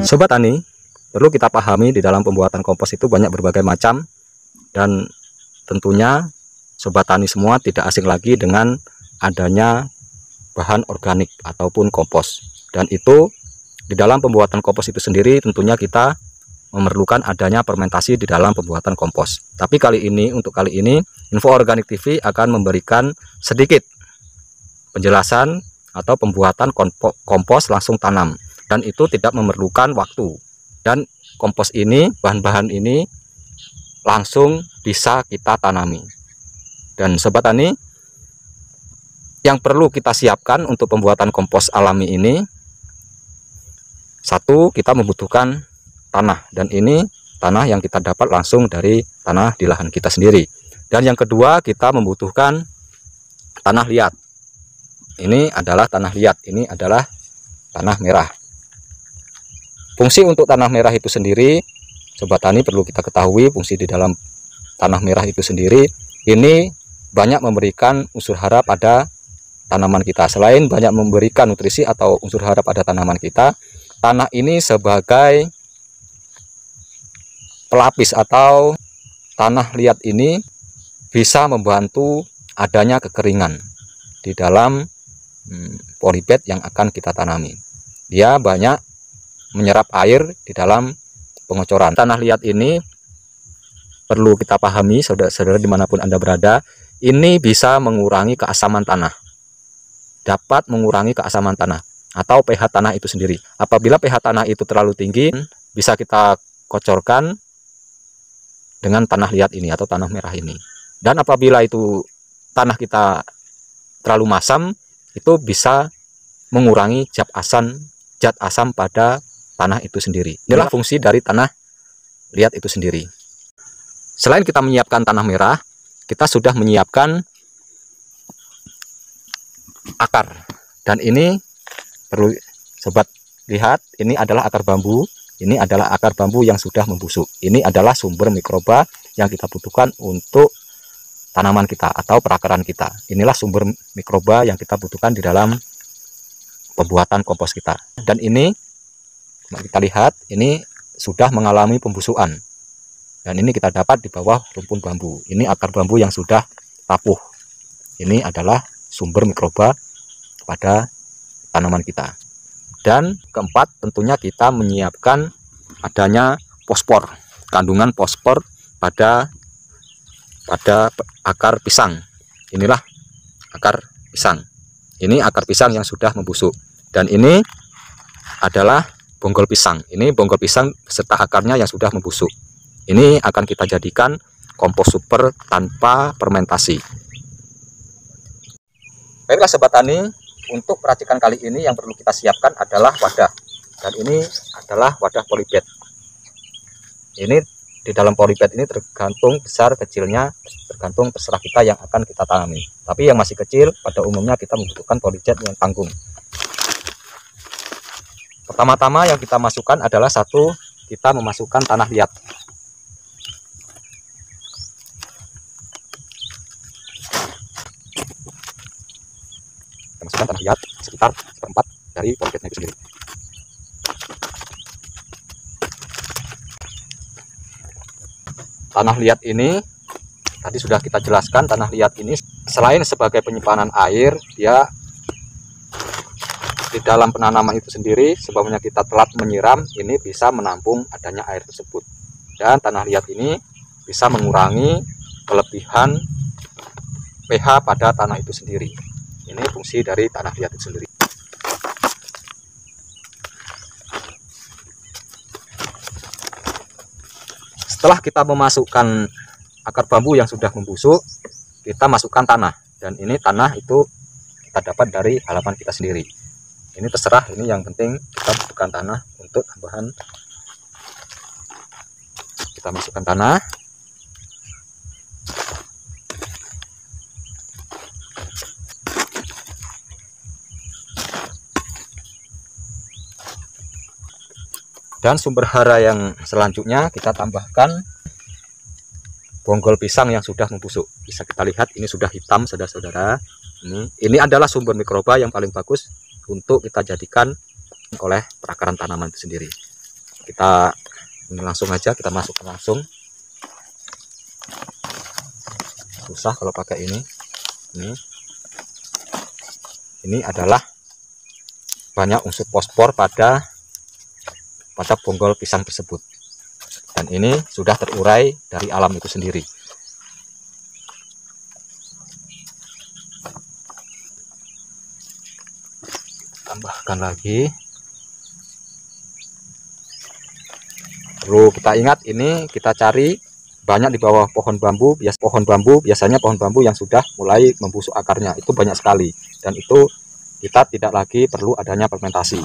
Sobat Tani, perlu kita pahami di dalam pembuatan kompos itu banyak berbagai macam, dan tentunya Sobat Tani semua tidak asing lagi dengan adanya bahan organik ataupun kompos. Dan itu di dalam pembuatan kompos itu sendiri tentunya kita memerlukan adanya fermentasi di dalam pembuatan kompos. Tapi untuk kali ini Info Organik TV akan memberikan sedikit penjelasan atau pembuatan kompos langsung tanam, dan itu tidak memerlukan waktu, dan kompos ini, bahan-bahan ini langsung bisa kita tanami. Dan Sobat Tani, yang perlu kita siapkan untuk pembuatan kompos alami ini, satu, kita membutuhkan tanah, dan ini tanah yang kita dapat langsung dari tanah di lahan kita sendiri. Dan yang kedua, kita membutuhkan tanah liat. Ini adalah tanah liat, ini adalah tanah merah. Fungsi untuk tanah merah itu sendiri, Sobat Tani, perlu kita ketahui fungsi di dalam tanah merah itu sendiri, ini banyak memberikan unsur hara pada tanaman kita. Selain banyak memberikan nutrisi atau unsur hara pada tanaman kita, tanah ini sebagai pelapis atau tanah liat ini bisa membantu adanya kekeringan di dalam polybed yang akan kita tanami. Dia banyak menyerap air di dalam pengocoran. Tanah liat ini perlu kita pahami, saudara-saudara dimanapun Anda berada, ini bisa mengurangi keasaman tanah, dapat mengurangi keasaman tanah atau pH tanah itu sendiri. Apabila pH tanah itu terlalu tinggi, bisa kita kocorkan dengan tanah liat ini atau tanah merah ini. Dan apabila itu tanah kita terlalu masam, itu bisa mengurangi zat asam pada tanah itu sendiri. Inilah fungsi dari tanah liat itu sendiri. Selain kita menyiapkan tanah merah, kita sudah menyiapkan akar. Dan ini perlu Sobat lihat, ini adalah akar bambu. Ini adalah akar bambu yang sudah membusuk. Ini adalah sumber mikroba yang kita butuhkan untuk tanaman kita atau perakaran kita. Inilah sumber mikroba yang kita butuhkan di dalam pembuatan kompos kita. Dan ini kita lihat, ini sudah mengalami pembusukan. Dan ini kita dapat di bawah rumpun bambu. Ini akar bambu yang sudah rapuh. Ini adalah sumber mikroba pada tanaman kita. Dan keempat, tentunya kita menyiapkan adanya fosfor, kandungan fosfor pada akar pisang. Inilah akar pisang. Ini akar pisang yang sudah membusuk. Dan ini adalah bonggol pisang. Ini bonggol pisang beserta akarnya yang sudah membusuk. Ini akan kita jadikan kompos super tanpa fermentasi. Baiklah Sobat Tani, untuk peracikan kali ini yang perlu kita siapkan adalah wadah. Dan ini adalah wadah polybed. Ini di dalam polybed ini tergantung besar kecilnya, tergantung terserah kita yang akan kita tanami. Tapi yang masih kecil pada umumnya kita membutuhkan polybed yang tanggung. Pertama-tama yang kita masukkan adalah satu, kita memasukkan tanah liat. Kita masukkan tanah liat sekitar seperempat dari polybednya itu sendiri. Tanah liat ini tadi sudah kita jelaskan, tanah liat ini selain sebagai penyimpanan air, dia di dalam penanaman itu sendiri, sebabnya kita telat menyiram, ini bisa menampung adanya air tersebut. Dan tanah liat ini bisa mengurangi kelebihan pH pada tanah itu sendiri. Ini fungsi dari tanah liat itu sendiri. Setelah kita memasukkan akar bambu yang sudah membusuk, kita masukkan tanah. Dan ini tanah itu kita dapat dari halaman kita sendiri. Ini terserah, ini yang penting kita masukkan tanah untuk tambahan. Kita masukkan tanah. Dan sumber hara yang selanjutnya kita tambahkan bonggol pisang yang sudah membusuk. Bisa kita lihat ini sudah hitam, saudara-saudara. Ini adalah sumber mikroba yang paling bagus untuk kita jadikan oleh perakaran tanaman itu sendiri. Kita ini langsung aja kita masukkan langsung. Susah kalau pakai ini. Ini adalah banyak unsur fosfor pada bonggol pisang tersebut, dan ini sudah terurai dari alam itu sendiri. Tambahkan lagi. Perlu kita ingat, ini kita cari banyak di bawah pohon bambu. Biasanya pohon bambu yang sudah mulai membusuk akarnya itu banyak sekali, dan itu kita tidak lagi perlu adanya fermentasi.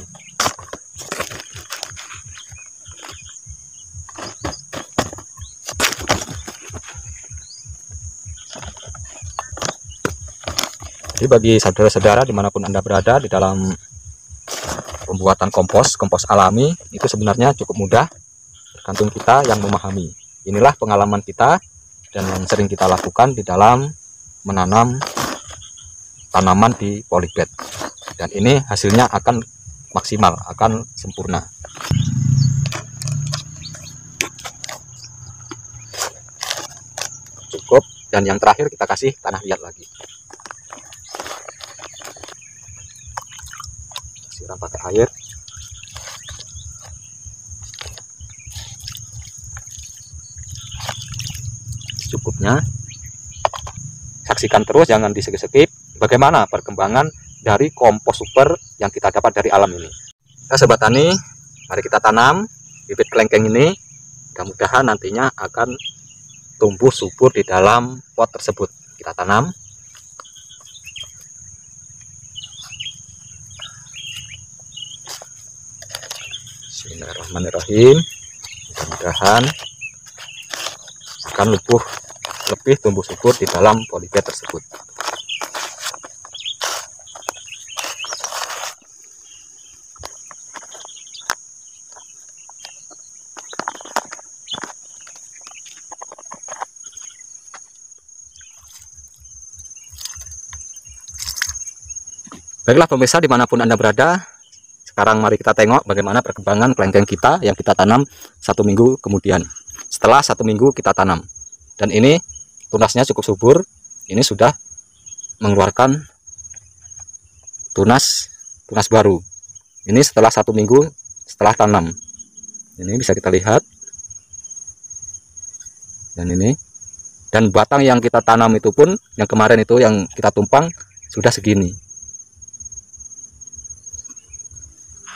Jadi bagi saudara-saudara dimanapun Anda berada di dalam pembuatan kompos alami, itu sebenarnya cukup mudah, tergantung kita yang memahami. Inilah pengalaman kita dan yang sering kita lakukan di dalam menanam tanaman di polybag, dan ini hasilnya akan maksimal, akan sempurna. Cukup, dan yang terakhir kita kasih tanah liat lagi. Siram pakai air. Cukupnya. Saksikan terus, jangan di skip bagaimana perkembangan dari kompos super yang kita dapat dari alam ini. Nah, sobat tani, mari kita tanam bibit kelengkeng ini. Mudah-mudahan nantinya akan tumbuh subur di dalam pot tersebut. Kita tanam. Bismillahirrahmanirrahim. Mudah-mudahan akan lebih tumbuh subur di dalam polybag tersebut. Baiklah pemirsa, dimanapun Anda berada, sekarang mari kita tengok bagaimana perkembangan kelengkeng kita yang kita tanam 1 minggu kemudian. Setelah 1 minggu kita tanam, dan ini tunasnya cukup subur. Ini sudah mengeluarkan tunas baru. Ini setelah 1 minggu setelah tanam. Ini bisa kita lihat, dan ini, dan batang yang kita tanam itu pun yang kemarin itu yang kita tumpang sudah segini.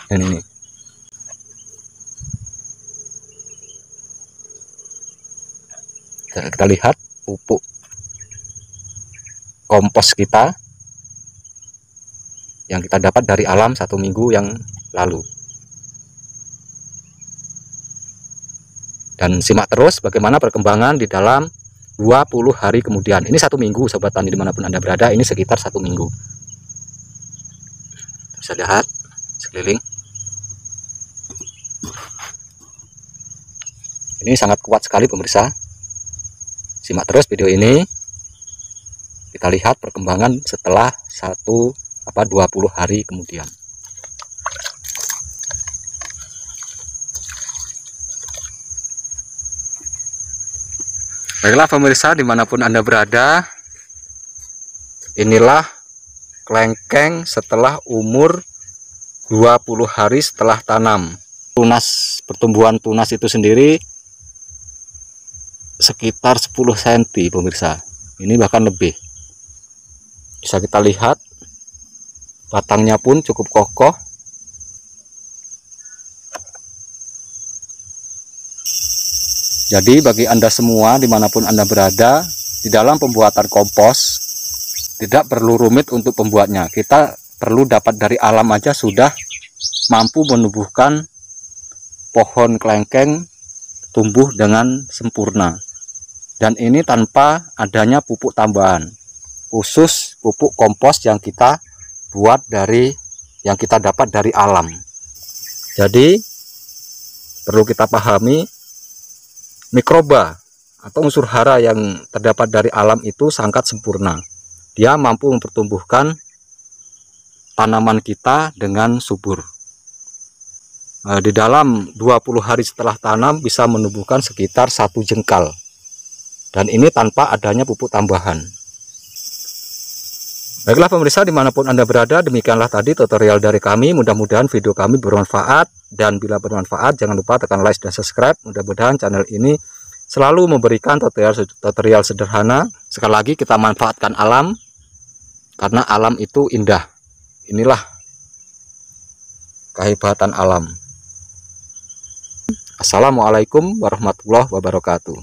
Dan ini kita lihat pupuk kompos kita yang kita dapat dari alam 1 minggu yang lalu. Dan simak terus bagaimana perkembangan di dalam 20 hari kemudian. Ini 1 minggu sobat tani dimanapun Anda berada, ini sekitar 1 minggu. Bisa lihat sekeliling. Ini sangat kuat sekali pemirsa. Simak terus video ini. Kita lihat perkembangan setelah 20 hari kemudian. Baiklah pemirsa dimanapun Anda berada, inilah kelengkeng setelah umur 20 hari setelah tanam. Pertumbuhan tunas itu sendiri sekitar 10 cm pemirsa, ini bahkan lebih. Bisa kita lihat batangnya pun cukup kokoh. Jadi bagi Anda semua dimanapun Anda berada, di dalam pembuatan kompos tidak perlu rumit untuk pembuatnya. Kita perlu dapat dari alam aja sudah mampu menumbuhkan pohon kelengkeng tumbuh dengan sempurna. Dan ini tanpa adanya pupuk tambahan, khusus pupuk kompos yang kita buat dari yang kita dapat dari alam. Jadi perlu kita pahami, mikroba atau unsur hara yang terdapat dari alam itu sangat sempurna. Dia mampu mempertumbuhkan tanaman kita dengan subur. di dalam 20 hari setelah tanam bisa menumbuhkan sekitar 1 jengkal, dan ini tanpa adanya pupuk tambahan. Baiklah pemirsa, dimanapun Anda berada, demikianlah tadi tutorial dari kami. Mudah-mudahan video kami bermanfaat, dan bila bermanfaat jangan lupa tekan like dan subscribe. Mudah-mudahan channel ini selalu memberikan tutorial sederhana. Sekali lagi, kita manfaatkan alam, karena alam itu indah. Inilah kehebatan alam. Assalamualaikum warahmatullahi wabarakatuh.